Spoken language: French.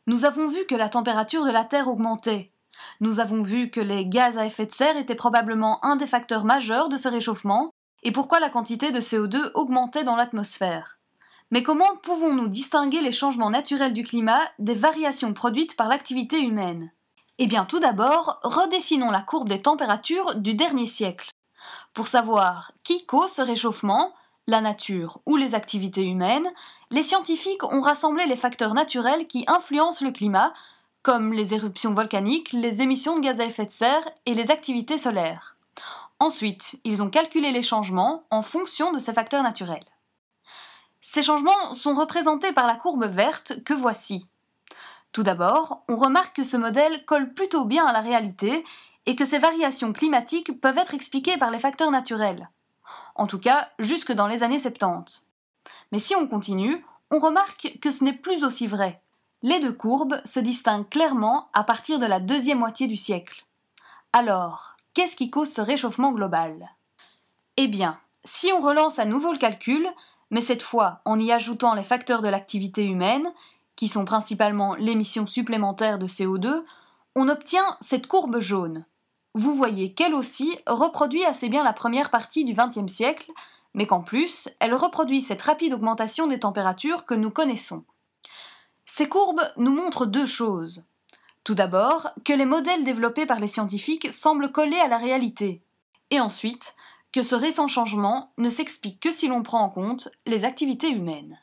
Nous avons vu que la température de la Terre augmentait. Nous avons vu que les gaz à effet de serre étaient probablement un des facteurs majeurs de ce réchauffement et pourquoi la quantité de CO2 augmentait dans l'atmosphère. Mais comment pouvons-nous distinguer les changements naturels du climat des variations produites par l'activité humaine ? Eh bien, tout d'abord, redessinons la courbe des températures du dernier siècle. Pour savoir qui cause ce réchauffement, la nature ou les activités humaines, les scientifiques ont rassemblé les facteurs naturels qui influencent le climat, comme les éruptions volcaniques, les émissions de gaz à effet de serre et les activités solaires. Ensuite, ils ont calculé les changements en fonction de ces facteurs naturels. Ces changements sont représentés par la courbe verte que voici. Tout d'abord, on remarque que ce modèle colle plutôt bien à la réalité et que ces variations climatiques peuvent être expliquées par les facteurs naturels. En tout cas, jusque dans les années 70. Mais si on continue, on remarque que ce n'est plus aussi vrai. Les deux courbes se distinguent clairement à partir de la deuxième moitié du siècle. Alors, qu'est-ce qui cause ce réchauffement global ? Eh bien, si on relance à nouveau le calcul, mais cette fois en y ajoutant les facteurs de l'activité humaine, qui sont principalement l'émission supplémentaire de CO2, on obtient cette courbe jaune. Vous voyez qu'elle aussi reproduit assez bien la première partie du XXe siècle, mais qu'en plus, elle reproduit cette rapide augmentation des températures que nous connaissons. Ces courbes nous montrent deux choses. Tout d'abord, que les modèles développés par les scientifiques semblent coller à la réalité. Et ensuite, que ce récent changement ne s'explique que si l'on prend en compte les activités humaines.